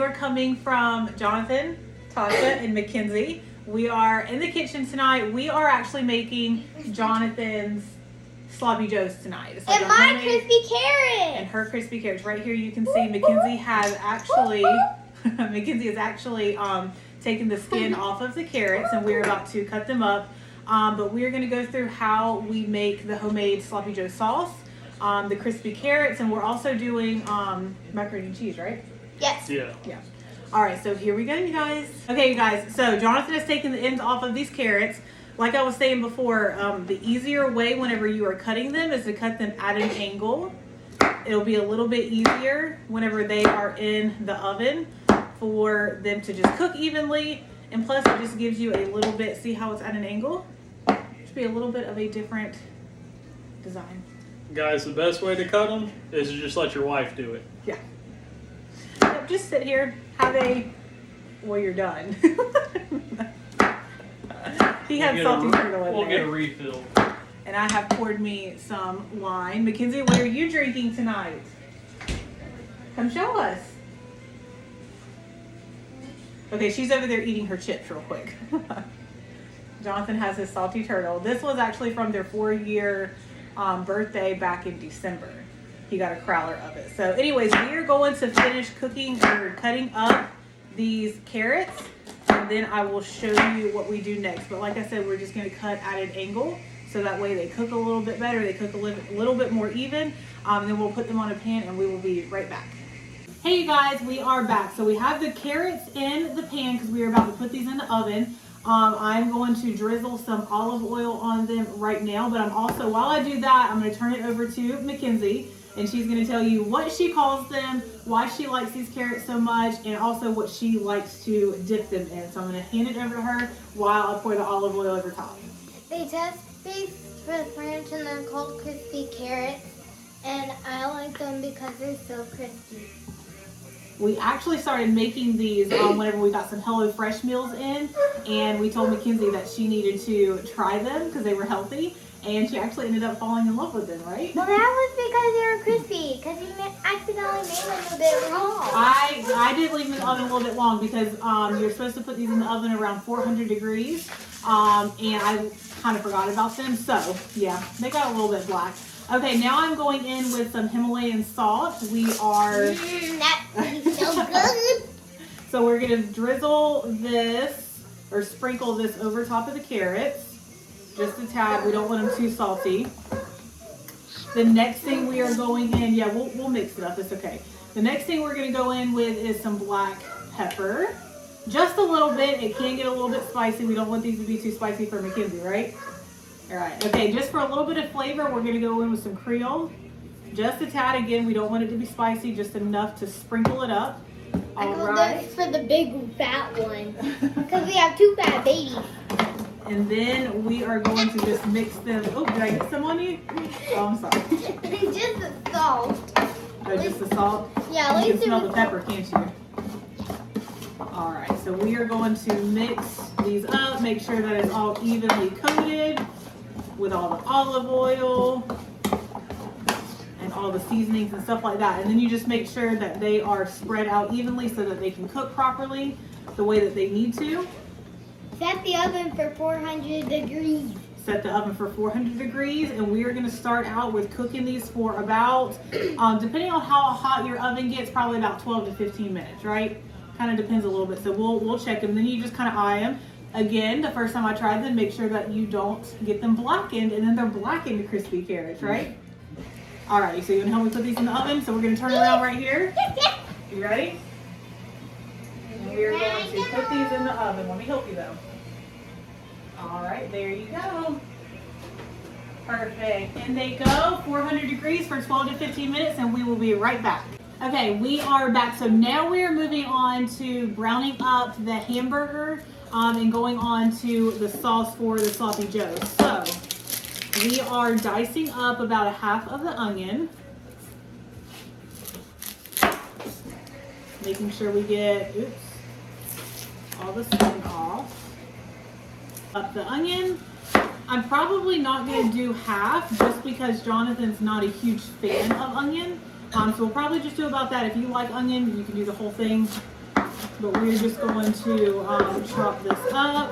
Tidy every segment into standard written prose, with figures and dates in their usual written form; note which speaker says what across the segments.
Speaker 1: are coming from Jonathan, Tasha, and Mackenzie. We are in the kitchen tonight. We are actually making Jonathan's sloppy joes tonight. It's like
Speaker 2: and my crispy carrots.
Speaker 1: And her crispy carrots. Right here you can see Mackenzie has actually taken the skin off of the carrots, and we're about to cut them up. But we're going to go through how we make the homemade sloppy joe sauce, the crispy carrots, and we're also doing macaroni and cheese, right?
Speaker 2: Yes.
Speaker 3: Yeah.
Speaker 1: Yeah. All right, so here we go, you guys. Okay, you guys, so Jonathan has taken the ends off of these carrots. Like I was saying before, the easier way whenever you are cutting them is to cut them at an angle. It'll be a little bit easier whenever they are in the oven for them to just cook evenly. And plus, it just gives you a little bit, see how it's at an angle? It should be a little bit of a different design.
Speaker 3: Guys, the best way to cut them is to just let your wife do it.
Speaker 1: Yeah. Yep, just sit here, well, you're done. He had salty turtle in there.
Speaker 3: We'll get a refill.
Speaker 1: And I have poured me some wine. Mackenzie, what are you drinking tonight? Come show us. Okay, she's over there eating her chips real quick. Jonathan has his salty turtle. This was actually from their 4-year birthday back in December. He got a crowler of it. So anyways, we are going to finish cooking or cutting up these carrots, and then I will show you what we do next. But like I said, we're just going to cut at an angle so that way they cook a little bit better. They cook a little bit more even. Then we'll put them on a pan and we will be right back. Hey you guys, we are back. So we have the carrots in the pan because we are about to put these in the oven. I'm going to drizzle some olive oil on them right now, but I'm also, while I do that, I'm going to turn it over to Mackenzie, and she's going to tell you what she calls them, why she likes these carrots so much, and also what she likes to dip them in. So I'm going to hand it over to her while I pour the olive oil over top.
Speaker 2: They test these for the French and they're called crispy carrots, and I like them because they're so crispy.
Speaker 1: We actually started making these whenever we got some HelloFresh meals in, and we told Mackenzie that she needed to try them because they were healthy, and she actually ended up falling in love with them, right?
Speaker 2: Well, that was because they were crispy, because you accidentally made them a bit wrong.
Speaker 1: I did leave them in the oven a little bit long because you're supposed to put these in the oven around 400 degrees, and I kind of forgot about them, so yeah, they got a little bit black. Okay, now I'm going in with some Himalayan salt. We are...
Speaker 2: That's so good.
Speaker 1: So we're going to drizzle this, or sprinkle this over top of the carrots. Just a tad. We don't want them too salty. The next thing we are going in... Yeah, we'll mix it up. It's okay. The next thing we're going to go in with is some black pepper. Just a little bit. It can get a little bit spicy. We don't want these to be too spicy for Mackenzie, right? All right, okay, just for a little bit of flavor, we're gonna go in with some Creole. Just a tad, again, we don't want it to be spicy, just enough to sprinkle it up. All right.
Speaker 2: This for the big fat one, because we have 2 fat babies.
Speaker 1: And then we are going to just mix them. Oh, did I get some on you? Oh, I'm sorry.
Speaker 2: Just the salt.
Speaker 1: Oh, just the salt?
Speaker 2: Yeah, at
Speaker 1: you
Speaker 2: least
Speaker 1: can smell the pepper, can't you? All right, so we are going to mix these up, make sure that it's all evenly coated with all the olive oil and all the seasonings and stuff like that. And then you just make sure that they are spread out evenly so that they can cook properly the way that they need to.
Speaker 2: Set the oven for 400 degrees.
Speaker 1: Set the oven for 400 degrees, and we are going to start out with cooking these for about, depending on how hot your oven gets, probably about 12 to 15 minutes, right? Kind of depends a little bit. So we'll check them. Then you just kind of eye them. Again, the first time I tried them, make sure that you don't get them blackened, and then they're blackened crispy carrots, right? All right, so you want to help me put these in the oven? So we're going to turn around right here. You ready? And we are going to put these in the oven. Let me help you though. All right, there you go. Perfect. And they go 400 degrees for 12 to 15 minutes, and we will be right back. Okay, we are back. So now we are moving on to browning up the hamburger and going on to the sauce for the sloppy joe. So we are dicing up about 1/2 of the onion. Making sure we get, all the skin off. Up the onion. I'm probably not going to do half just because Jonathan's not a huge fan of onion. So we'll probably just do about that. If you like onion, you can do the whole thing. But we're just going to chop this up.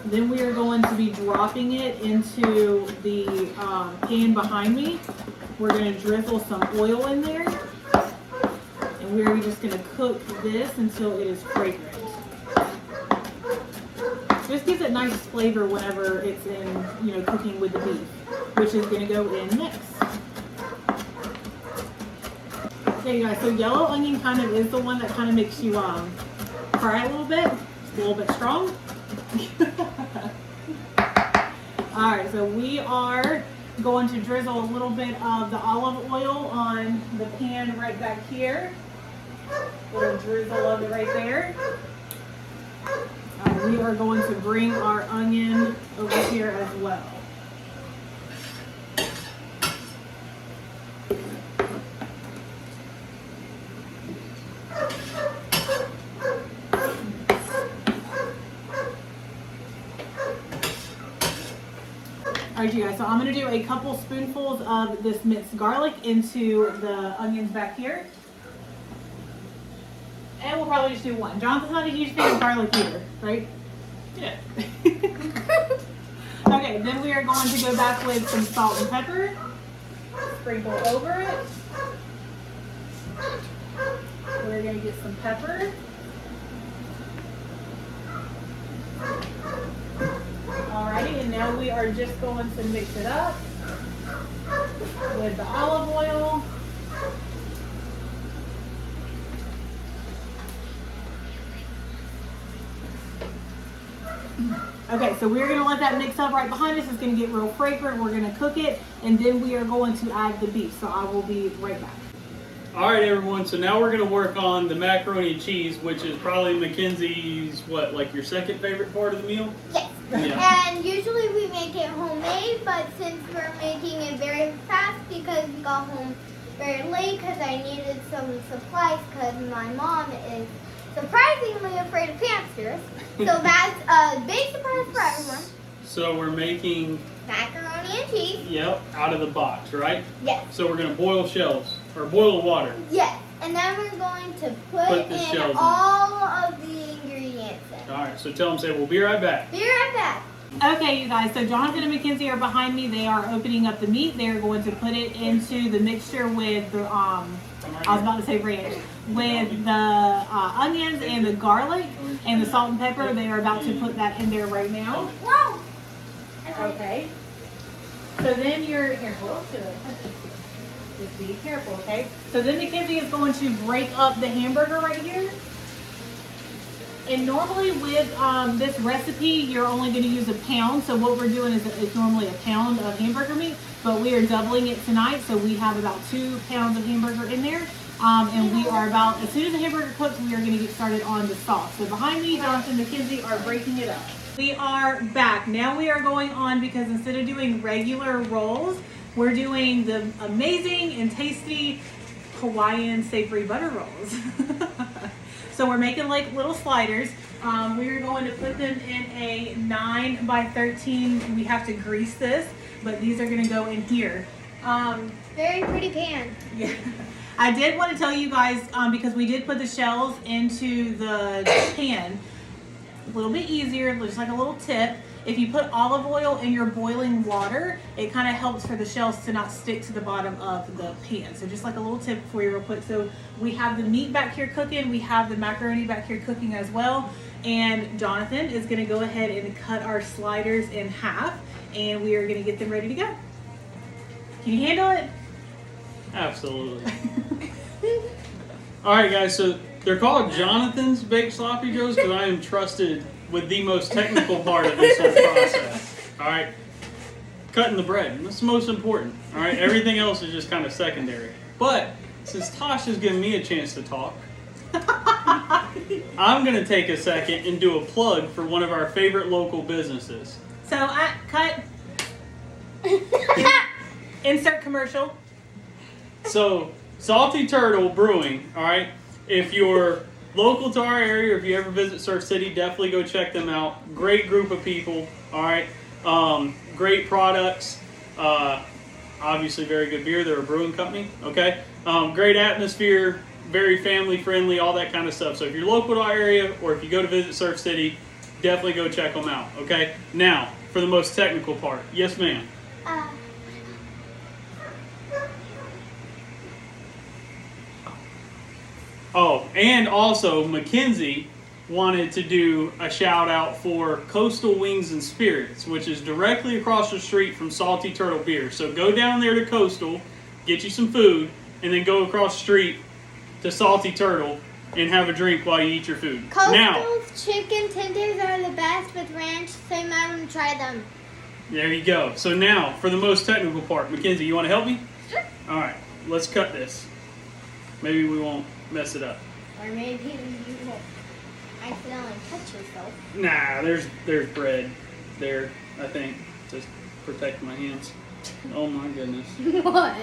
Speaker 1: Then we are going to be dropping it into the pan behind me. We're going to drizzle some oil in there. And we're just going to cook this until it is fragrant. Just gives it nice flavor whenever it's in, cooking with the beef, which is going to go in next. Okay, guys, so yellow onion kind of is the one that kind of makes you cry a little bit strong. Alright, so we are going to drizzle a little bit of the olive oil on the pan right back here. A little drizzle of it right there. We are going to bring our onion over here as well. Alright, you guys, so I'm going to do a couple spoonfuls of this minced garlic into the onions back here. And we'll probably just do one. Jonathan's not a huge fan of garlic either, right?
Speaker 3: Yeah.
Speaker 1: Okay, then we are going to go back with some salt and pepper. Sprinkle over it. We're going to get some pepper. Alrighty, and now we are just going to mix it up with the olive oil. Okay, so we're going to let that mix up right behind us. It's going to get real fragrant. We're going to cook it, and then we are going to add the beef. So I will be right back.
Speaker 3: All right, everyone. So now we're going to work on the macaroni and cheese, which is probably Mackenzie's, like your second favorite part of the meal?
Speaker 2: Yes.
Speaker 3: Yeah.
Speaker 2: And usually we make it homemade, but since we're making it very fast because we got home very late because I needed some supplies because my mom is surprisingly afraid of hamsters. So that's a big surprise for everyone.
Speaker 3: So we're making,
Speaker 2: Macaroni and cheese.
Speaker 3: yep, out of the box, right?
Speaker 2: Yes.
Speaker 3: So we're going to boil shells, or boil water.
Speaker 2: Yes. And then we're going to
Speaker 3: Put
Speaker 2: put
Speaker 3: the
Speaker 2: in
Speaker 3: shells in.
Speaker 2: all of the ingredients in.
Speaker 3: All right, so tell them, say, we'll be right back.
Speaker 2: Be right back.
Speaker 1: Okay, you guys, so Jonathan and Mackenzie are behind me. They are opening up the meat. They are going to put it into the mixture with the, I was about to say ranch, with the onions and the garlic and the salt and pepper. They are about to put that in there right now.
Speaker 2: Whoa.
Speaker 1: Okay. So then you're careful. Just be careful, okay? So then Mackenzie is going to break up the hamburger right here. And normally with this recipe, you're only going to use a pound. So what we're doing is normally a pound of hamburger meat, but we are doubling it tonight. So we have about 2 pounds of hamburger in there. And we are about, as soon as the hamburger cooks, we are going to get started on the sauce. So behind me, Jonathan and Mackenzie are breaking it up. We are back. Now we are going on because instead of doing regular rolls, we're doing the amazing and tasty Hawaiian savory butter rolls. So we're making like little sliders. We are going to put them in a 9 by 13. We have to grease this, but these are going to go in here.
Speaker 2: Very pretty pan.
Speaker 1: Yeah. I did want to tell you guys, because we did put the shells into the pan, a little bit easier, just like a little tip. If you put olive oil in your boiling water, it kind of helps for the shells to not stick to the bottom of the pan. So just like a little tip for you real quick. So we have the meat back here cooking. We have the macaroni back here cooking as well. And Jonathan is going to go ahead and cut our sliders in half. And we are going to get them ready to go. Can you handle it?
Speaker 3: Absolutely. All right, guys. So they're called Johnathans baked sloppy joes because I am trusted with the most technical part of this whole process. All right, cutting the bread. That's the most important. All right, everything else is just kind of secondary. But since Tasha's giving me a chance to talk, I'm going to take a second and do a plug for one of our favorite local businesses.
Speaker 1: So I cut. Insert commercial.
Speaker 3: So Salty Turtle Brewing. All right, if you're local to our area, or if you ever visit Surf City, definitely go check them out. Great group of people. All right, great products. I'm Obviously, very good beer. They're a brewing company. Okay, great atmosphere, very family friendly, all that kind of stuff. So if you're local to our area, or if you go to visit Surf City, definitely go check them out. Okay. Now for the most technical part. Yes, ma'am. Oh, and also Mackenzie wanted to do a shout out for Coastal Wings and Spirits, which is directly across the street from Salty Turtle Beer. So go down there to Coastal, get you some food, and then go across the street to Salty Turtle and have a drink while you eat your food.
Speaker 2: Coastal's chicken tenders are the best with ranch, so you might want to try them.
Speaker 3: There you go. So now for the most technical part. Mackenzie, you want to help me?
Speaker 2: Sure.
Speaker 3: All right, let's cut this. Maybe we won't mess it up.
Speaker 2: Or maybe you won't accidentally touch yourself.
Speaker 3: Nah, there's bread there, I think, to protect my hands. Oh my goodness.
Speaker 2: What?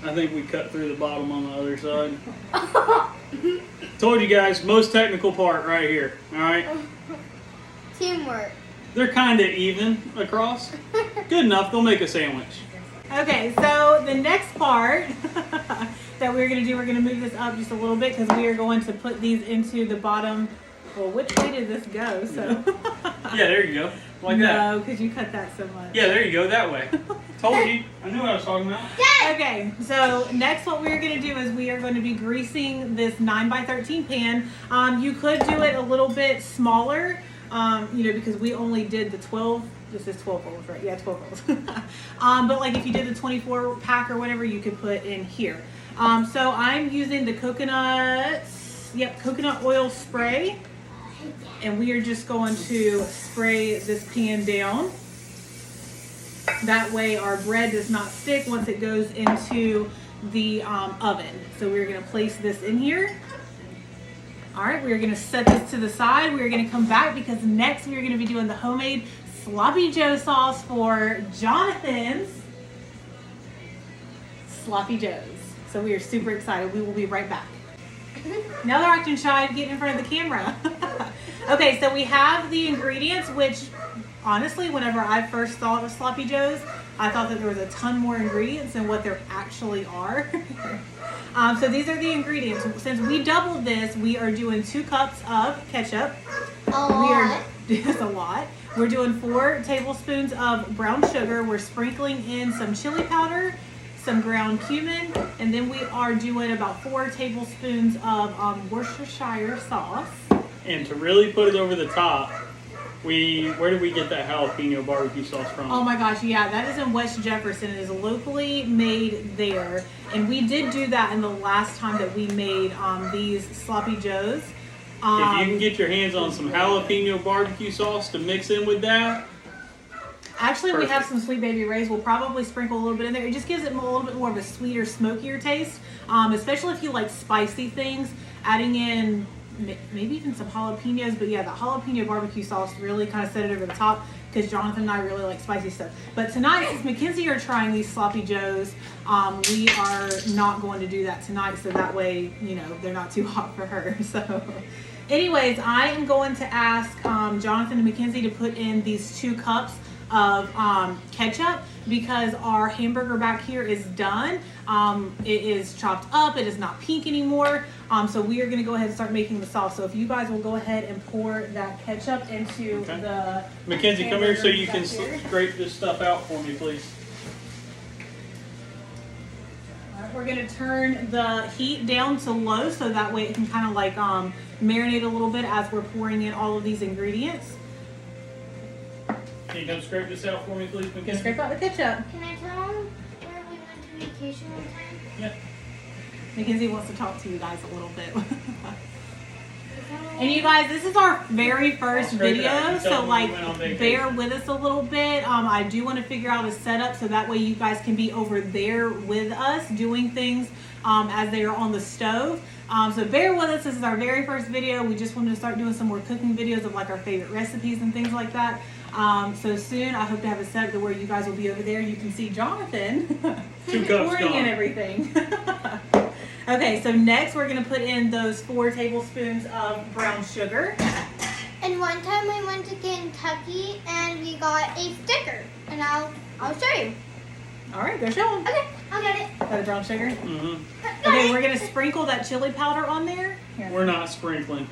Speaker 3: I think we cut through the bottom on the other side. Told you guys, most technical part right here. All right.
Speaker 2: Teamwork.
Speaker 3: They're kind of even across. Good enough. They'll make a sandwich.
Speaker 1: Okay, so the next part that we're going to do, we're going to move this up just a little bit because we are going to put these into the bottom. Well, which way did this go? So.
Speaker 3: Yeah, there you go. Like that.
Speaker 1: No, because you cut that so much.
Speaker 3: Yeah, there you go. That way. Told you. I knew what I was talking about.
Speaker 1: Okay, so next what we're going to do is we are going to be greasing this 9x13 pan. You could do it a little bit smaller, because we only did the 12. This is 12 rolls, right? Yeah, 12 rolls. But like if you did the 24 pack or whatever, you could put in here. So I'm using the coconut oil spray. And we are just going to spray this pan down. That way our bread does not stick once it goes into the oven. So we're going to place this in here. All right, we're going to set this to the side. We're going to come back because next we're going to be doing the homemade Sloppy Joe sauce for Johnathans Sloppy Joes. So we are super excited. We will be right back. Now they're acting shy to get in front of the camera. Okay, so we have the ingredients, which honestly, whenever I first thought of Sloppy Joes, I thought that there was a ton more ingredients than what there actually are. So these are the ingredients. Since we doubled this, we are doing 2 cups of ketchup. That's a lot. We're doing 4 tablespoons of brown sugar. We're sprinkling in some chili powder, some ground cumin, and then we are doing about 4 tablespoons of Worcestershire sauce.
Speaker 3: And to really put it over the top, where did we get that jalapeno barbecue sauce from?
Speaker 1: Oh my gosh, yeah, that is in West Jefferson. It is locally made there. And we did do that in the last time that we made these Sloppy Joes.
Speaker 3: If you can get your hands on some jalapeno barbecue sauce to mix in with that.
Speaker 1: Actually,
Speaker 3: Perfect.
Speaker 1: we have some Sweet Baby Ray's. We'll probably sprinkle a little bit in there. It just gives it a little bit more of a sweeter, smokier taste. Especially if you like spicy things. Adding in maybe even some jalapenos, but yeah, the jalapeno barbecue sauce really kind of set it over the top because Jonathan and I really like spicy stuff. But tonight, since Mackenzie are trying these Sloppy Joes, we are not going to do that tonight, so that way, they're not too hot for her. So anyways, I am going to ask Jonathan and Mackenzie to put in these 2 cups of ketchup because our hamburger back here is done. It is chopped up. It is not pink anymore. So we are going to go ahead and start making the sauce. So if you guys will go ahead and pour that ketchup into the
Speaker 3: Mackenzie, come here so you can
Speaker 1: here.
Speaker 3: scrape this stuff out for me, please.
Speaker 1: All right, we're going to turn the heat down to low so that way it can kind of like marinate a little bit as we're pouring in all of these ingredients.
Speaker 3: Can you come scrape this out for me, please, Mackenzie?
Speaker 1: Just scrape out the ketchup.
Speaker 2: Can I tell them where we went to vacation one time?
Speaker 3: Yeah.
Speaker 1: Mackenzie wants to talk to you guys a little bit. And you guys, this is our very first video, so like bear with us a little bit. I do want to figure out a setup so that way you guys can be over there with us doing things as they are on the stove. So bear with us. This is our very first video. We just wanted to start doing some more cooking videos of like our favorite recipes and things like that. So soon I hope to have a setup to where you guys will be over there. You can see Jonathan
Speaker 3: 2 cups
Speaker 1: pouring in
Speaker 3: gone.
Speaker 1: everything. Okay, so next we're going to put in those 4 tablespoons of brown sugar.
Speaker 2: And one time we went to Kentucky and we got a sticker. And I'll show you.
Speaker 1: All right, go show them.
Speaker 2: Okay, I'll get it.
Speaker 1: Got the brown sugar?
Speaker 3: Mm-hmm.
Speaker 1: Okay, we're going to sprinkle that chili powder on there. Here.
Speaker 3: We're not sprinkling.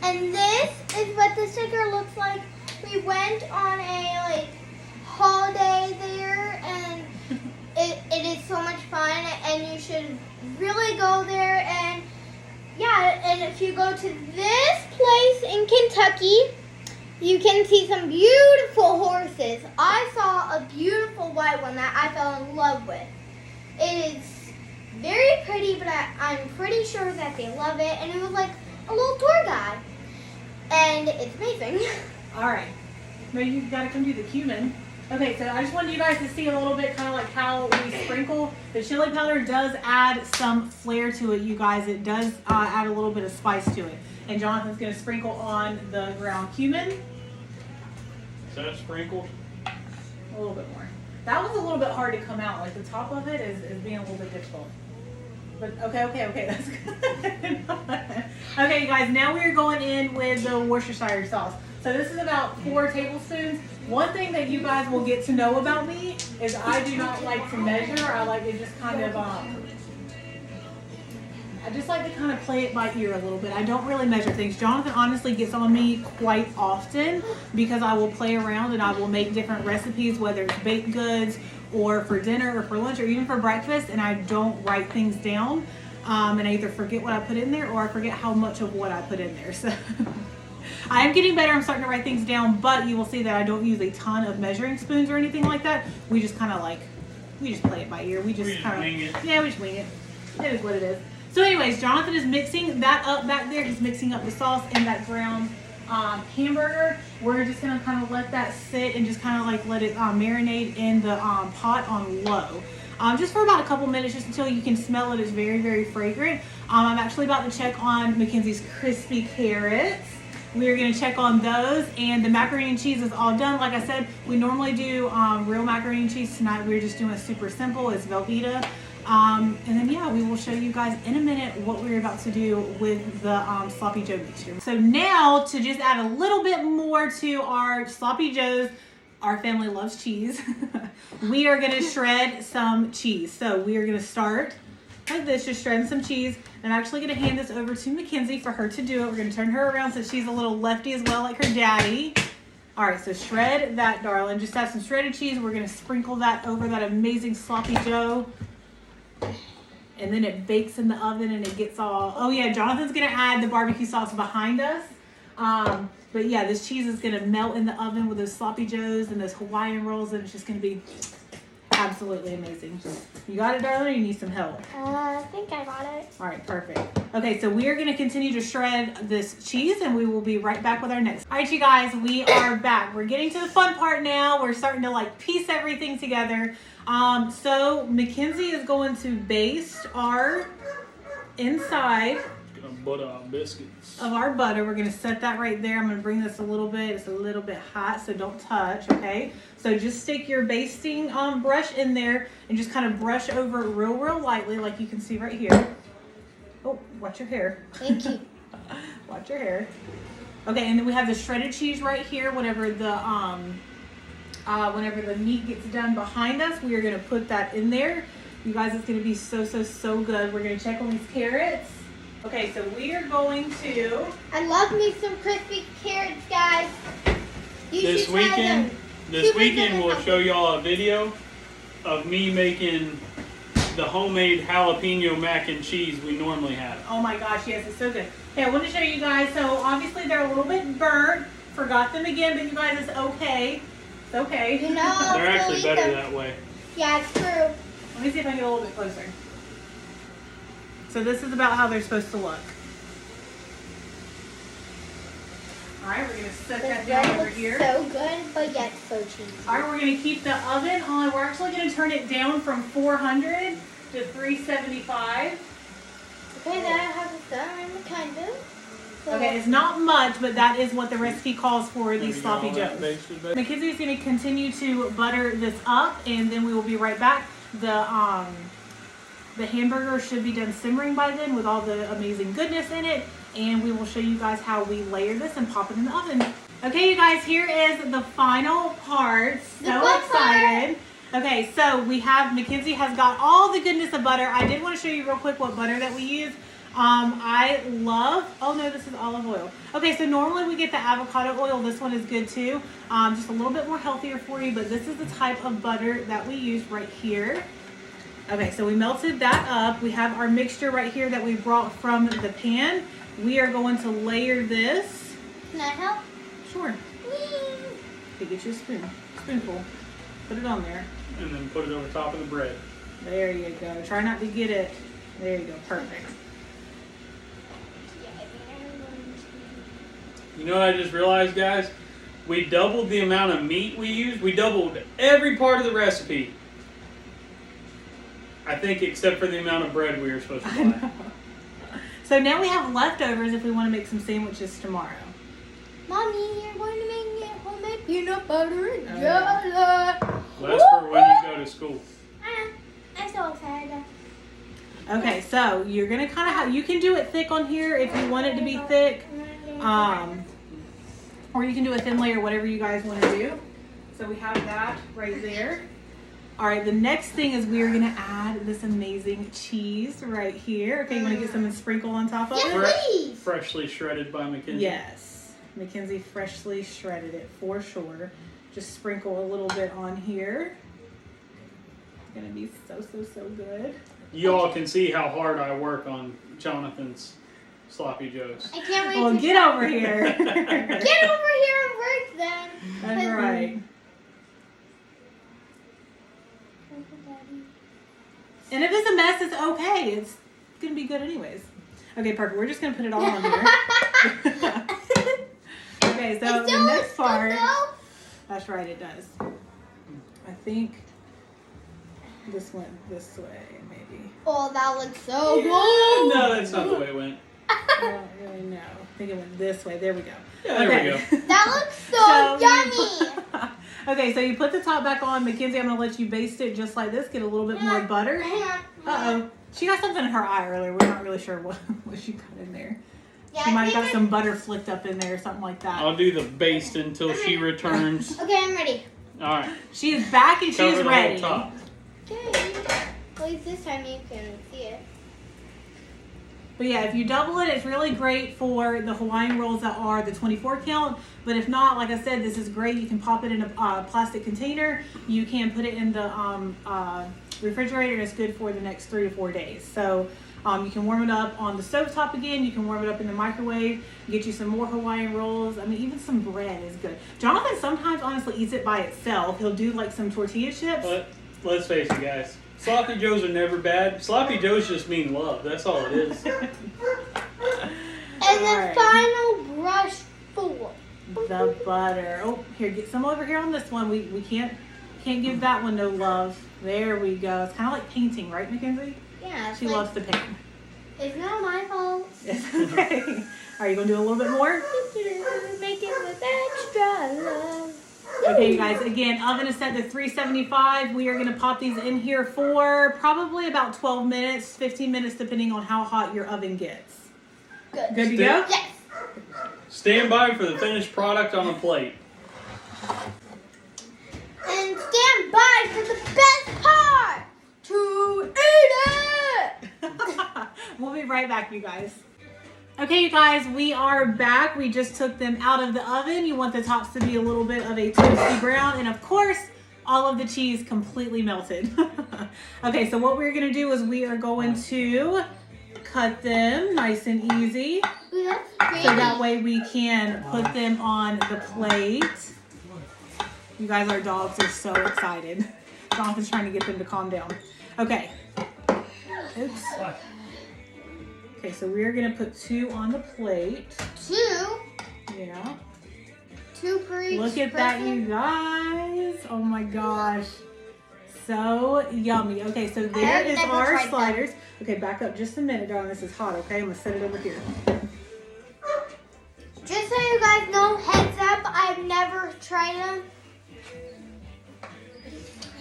Speaker 2: And this is what the sticker looks like. We went on a holiday there, and it is so much fun, and you should really go there. And yeah, and if you go to this place in Kentucky, you can see some beautiful horses. I saw a beautiful white one that I fell in love with. It is very pretty, but I'm pretty sure that they love it, and it was like a little tour guide. And it's amazing.
Speaker 1: All right. Now you got to come do the cumin. Okay, so I just wanted you guys to see a little bit kind of like how we sprinkle. The chili powder does add some flair to it, you guys. It does add a little bit of spice to it. And Jonathan's going to sprinkle on the ground cumin.
Speaker 3: Is that sprinkled?
Speaker 1: A little bit more. That was a little bit hard to come out. Like the top of it is being a little bit difficult. But okay, that's good. Okay, you guys, now we are going in with the Worcestershire sauce. So this is about 4 tablespoons. One thing that you guys will get to know about me is I do not like to measure. I like to just kind of, I just like to kind of play it by ear a little bit. I don't really measure things. Jonathan honestly gets on me quite often because I will play around and I will make different recipes, whether it's baked goods or for dinner or for lunch or even for breakfast, and I don't write things down. And I either forget what I put in there or I forget how much of what I put in there. So I am getting better. I'm starting to write things down, but you will see that I don't use a ton of measuring spoons or anything like that. We just kind of we just play it by ear. We just kind of
Speaker 3: wing it.
Speaker 1: Yeah, we just wing it. It is what it is. So anyways, Jonathan is mixing that up back there. He's mixing up the sauce and that ground hamburger. We're just gonna kind of let that sit and just kind of like let it marinate in the pot on low. Just for about a couple minutes, just until you can smell it. It's very, very fragrant. I'm actually about to check on Mackenzie's crispy carrots. We're going to check on those, and the macaroni and cheese is all done. Like I said, we normally do real macaroni and cheese. Tonight we're just doing it super simple. It's Velveeta. And then yeah, we will show you guys in a minute what we're about to do with the Sloppy Joe mixture. So now to just add a little bit more to our Sloppy Joes, our family loves cheese. We are going to shred some cheese. So we are going to start like this, just shredding some cheese. I'm actually going to hand this over to Mackenzie for her to do it. We're going to turn her around since she's a little lefty as well, like her daddy. All right, so shred that, darling. Just have some shredded cheese. We're going to sprinkle that over that amazing Sloppy Joe. And then it bakes in the oven and it gets all... Oh yeah, Jonathan's going to add the barbecue sauce behind us. But yeah, this cheese is going to melt in the oven with those Sloppy Joes and those Hawaiian rolls, and it's just going to be absolutely amazing. You got it, darling, or you need some help?
Speaker 2: I think I got it.
Speaker 1: All right, perfect. Okay, so we are going to continue to shred this cheese, and we will be right back with our next. All right, you guys, we are back. We're getting to the fun part now. We're starting to like piece everything together. So Mackenzie is going to baste our inside
Speaker 3: Butter our biscuits.
Speaker 1: of our butter. We're going to set that right there. I'm going to bring this a little bit. It's a little bit hot, so don't touch, okay? So just stick your basting brush in there and just kind of brush over it real lightly, like you can see right here. Oh, watch your hair.
Speaker 2: Thank you.
Speaker 1: Watch your hair. Okay, and then we have the shredded cheese right here. Whenever the meat gets done behind us, we are going to put that in there. You guys, it's going to be so good. We're going to check on these carrots. Okay, so we are going to...
Speaker 2: I love me some crispy carrots, guys. You
Speaker 3: This
Speaker 2: should try
Speaker 3: weekend,
Speaker 2: them.
Speaker 3: this
Speaker 2: Super
Speaker 3: weekend
Speaker 2: good
Speaker 3: we'll
Speaker 2: and
Speaker 3: show y'all a video of me making the homemade jalapeno mac and cheese we normally have.
Speaker 1: Oh my gosh, yes, it's so good. Okay, I want to show you guys. So obviously they're a little bit burnt. Forgot them again, but you guys, it's okay. It's okay.
Speaker 2: You know,
Speaker 3: They're actually
Speaker 2: still eat
Speaker 3: better
Speaker 2: them.
Speaker 3: that way.
Speaker 2: Yeah, it's true.
Speaker 1: Let me see if I can get a little bit closer. So this is about how they're supposed to look. All right, we're going to set that down over here.
Speaker 2: So good, but yet so cheesy.
Speaker 1: All right, we're going to keep the oven on. We're actually going to turn it down from 400 to 375.
Speaker 2: Okay, that has it done, kind of. So,
Speaker 1: Okay, it's not much, but that is what the recipe calls for
Speaker 3: Have
Speaker 1: these
Speaker 3: you
Speaker 1: sloppy
Speaker 3: got all that
Speaker 1: joes.
Speaker 3: basted back?
Speaker 1: Mackenzie's going to continue to butter this up, and then we will be right back. The hamburger should be done simmering by then with all the amazing goodness in it, and we will show you guys how we layer this and pop it in the oven. Okay, you guys, here is the final part. So
Speaker 2: The fun
Speaker 1: excited. Okay, so we have, Mackenzie has got all the goodness of butter. I did want to show you real quick what butter that we use. I love, oh no, this is olive oil. Okay, so normally we get the avocado oil. This one is good too. Just a little bit more healthier for you, but this is the type of butter that we use right here. Okay, so we melted that up. We have our mixture right here that we brought from the pan. We are going to layer this.
Speaker 2: Can I help?
Speaker 1: Sure. Okay, get you a spoonful. Put it on there.
Speaker 3: And then put it over top of the bread.
Speaker 1: There you go. Try not to get it. There you go. Perfect.
Speaker 3: You know what I just realized, guys? We doubled the amount of meat we used. We doubled every part of the recipe. I think except for the amount of bread we were supposed to buy.
Speaker 1: So now we have leftovers if we want to make some sandwiches tomorrow.
Speaker 2: Mommy, you're going to make me homemade peanut butter and
Speaker 1: Oh,
Speaker 2: jelly.
Speaker 3: Well, that's for when you go to school.
Speaker 2: I'm so excited.
Speaker 1: Okay, so you're gonna kind of have, you can do it thick on here if you want it to be thick, or you can do a thin layer, whatever you guys want to do. So we have that right there. All right, the next thing is we are gonna add this amazing cheese right here. Okay, you want to get some and sprinkle on top of it?
Speaker 2: Please.
Speaker 3: Freshly shredded by Mackenzie.
Speaker 1: Yes, Mackenzie freshly shredded it for sure. Just sprinkle a little bit on here. It's gonna be so good.
Speaker 3: You all can see how hard I work on Jonathan's sloppy joes.
Speaker 2: I can't wait
Speaker 1: Well,
Speaker 2: to
Speaker 1: get over here.
Speaker 2: get over here and work then.
Speaker 1: That's right. And if it's a mess, it's okay. It's gonna be good anyways. Okay, perfect. We're just gonna put it all on here. Okay, so the next part. That's right, it does. I think this went this way, maybe.
Speaker 2: Oh, that looks so good.
Speaker 3: No, that's not the way it went.
Speaker 1: I don't really know. I think it went this way. There we go.
Speaker 3: Yeah, there we go.
Speaker 2: That looks so yummy.
Speaker 1: Okay, so you put the top back on. Mackenzie, I'm going to let you baste it just like this. Get a little bit more butter.
Speaker 2: Hang on.
Speaker 1: Uh-oh. She got something in her eye earlier. We're not really sure what she got in there.
Speaker 2: Yeah,
Speaker 1: She
Speaker 2: I
Speaker 1: might have
Speaker 2: think
Speaker 1: got some butter flicked up in there or something like that.
Speaker 3: I'll do the baste until she returns.
Speaker 2: Okay, I'm ready.
Speaker 3: All right.
Speaker 1: She is back and she
Speaker 3: Cover
Speaker 1: is
Speaker 3: the
Speaker 1: ready.
Speaker 3: whole top.
Speaker 2: Okay. At least this time you can see it.
Speaker 1: But yeah, if you double it, it's really great for the Hawaiian rolls that are the 24 count. But if not, like I said, this is great. You can pop it in a plastic container. You can put it in the refrigerator, and it's good for the next 3 to 4 days. So you can warm it up on the stovetop again. You can warm it up in the microwave. Get you some more Hawaiian rolls. I mean, even some bread is good. Jonathan sometimes honestly eats it by itself. He'll do like some tortilla chips.
Speaker 3: But let's face it, guys. Sloppy joes are never bad. Sloppy joes just mean love. That's all it is.
Speaker 2: And
Speaker 1: Alright.
Speaker 2: the final brush for
Speaker 1: The butter. Oh, here, get some over here on this one. We can't give that one no love. There we go. It's kind of like painting, right, Mackenzie?
Speaker 2: yeah. It's
Speaker 1: She
Speaker 2: like,
Speaker 1: loves to paint.
Speaker 2: It's not my fault.
Speaker 1: It's okay. Are you gonna do a little bit more?
Speaker 2: Make it with extra love.
Speaker 1: Okay, you guys. Again, oven is set to 375. We are gonna pop these in here for probably about 12 minutes, 15 minutes, depending on how hot your oven gets.
Speaker 2: Good.
Speaker 1: Good to go?
Speaker 2: Yes.
Speaker 3: Stand by for the finished product on a plate.
Speaker 2: And stand by for the best part. To eat it.
Speaker 1: We'll be right back, you guys. Okay, you guys, we are back. We just took them out of the oven. You want the tops to be a little bit of a toasty brown. And of course, all of the cheese completely melted. Okay, so what we're going to do is we are going to cut them nice and easy.
Speaker 2: Ooh, that's pretty.
Speaker 1: So that way we can put them on the plate. You guys, our dogs are so excited. Jonathan's trying to get them to calm down. Okay. Oops. Okay, so we're gonna put 2 on the plate.
Speaker 2: 2.
Speaker 1: Yeah.
Speaker 2: 2 per each
Speaker 1: Look at that,
Speaker 2: person.
Speaker 1: you guys. Oh my gosh. So yummy. Okay, so there
Speaker 2: I've
Speaker 1: is
Speaker 2: never
Speaker 1: our
Speaker 2: tried that.
Speaker 1: sliders. Okay, back up just a minute, darling. This is hot, okay? I'm gonna set it over here.
Speaker 2: Just so you guys know, heads up, I've never tried them.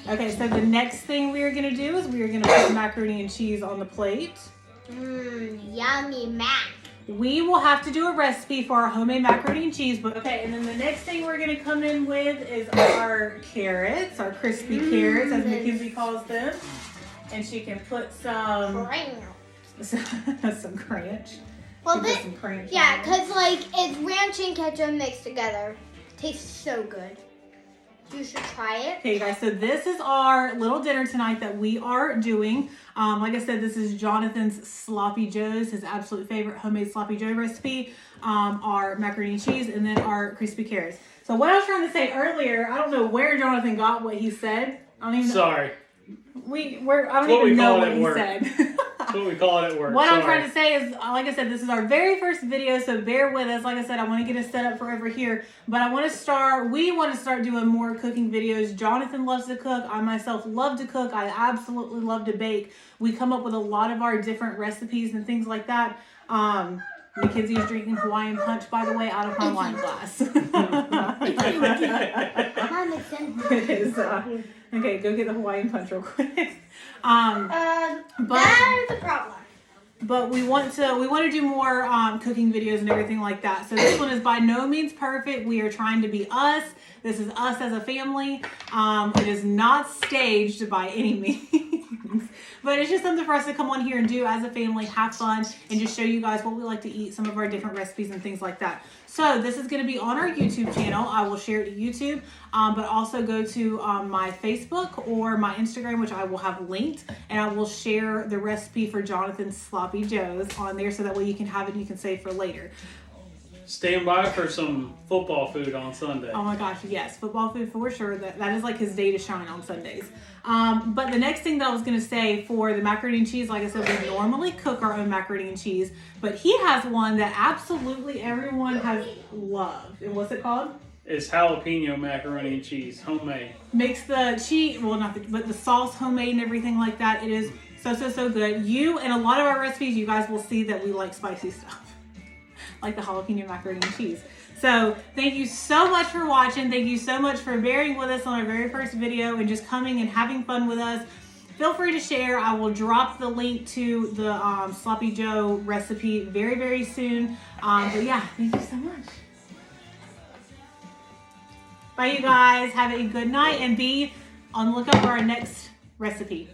Speaker 1: Okay, so the next thing we are gonna do is we are gonna put macaroni and cheese on the plate.
Speaker 2: Yummy mac.
Speaker 1: we will have to do a recipe for our homemade macaroni and cheese. But okay, and then the next thing we're gonna come in with is our carrots, our crispy carrots, as Mackenzie calls them. And she can put some crunch.
Speaker 2: Well,
Speaker 1: this, some crunch
Speaker 2: yeah, because like it's ranch and ketchup mixed together. Tastes so good. You should try it.
Speaker 1: Okay, guys, so this is our little dinner tonight that we are doing. Like I said, this is Jonathan's Sloppy Joe's, his absolute favorite homemade Sloppy Joe recipe. Our macaroni and cheese, and then our crispy carrots. So what I was trying to say earlier, I don't know where Jonathan got what he said. I don't even know.
Speaker 3: Sorry.
Speaker 1: I don't even know what he said.
Speaker 3: That's what we call it at work.
Speaker 1: What I'm trying to say is, like I said, this is our very first video, so bear with us. Like I said, I want to get us set up for over here, but we want to start doing more cooking videos. Jonathan loves to cook. I myself love to cook. I absolutely love to bake. We come up with a lot of our different recipes and things like that. Mackenzie is drinking Hawaiian Punch, by the way, out of my wine glass. It is, okay, go get the Hawaiian Punch real quick.
Speaker 2: That is a problem.
Speaker 1: But we want to do more cooking videos and everything like that. So this one is by no means perfect. We are trying to be us. This is us as a family. It is not staged by any means. But it's just something for us to come on here and do as a family, have fun, and just show you guys what we like to eat, some of our different recipes and things like that. So this is going to be on our YouTube channel. I will share it to YouTube, but also go to my Facebook or my Instagram, which I will have linked, and I will share the recipe for Jonathan's Sloppy Joe's on there, so that way you can have it and you can save for later.
Speaker 3: Stand by for some football food on Sunday.
Speaker 1: Oh my gosh, yes. Football food for sure. That is like his day to shine on Sundays. But the next thing that I was going to say for the macaroni and cheese, like I said, we normally cook our own macaroni and cheese. But he has one that absolutely everyone has loved. And what's it called?
Speaker 3: It's jalapeno macaroni and cheese, homemade.
Speaker 1: Makes the cheese, well, but the sauce homemade and everything like that. It is so good. You and a lot of our recipes, you guys will see that we like spicy stuff. Like the jalapeno macaroni and cheese. So thank you so much for watching. Thank you so much for bearing with us on our very first video and just coming and having fun with us. Feel free to share. I will drop the link to the Sloppy Joe recipe very, very soon. But yeah, thank you so much. Bye, you guys. Have a good night and be on the lookout for our next recipe.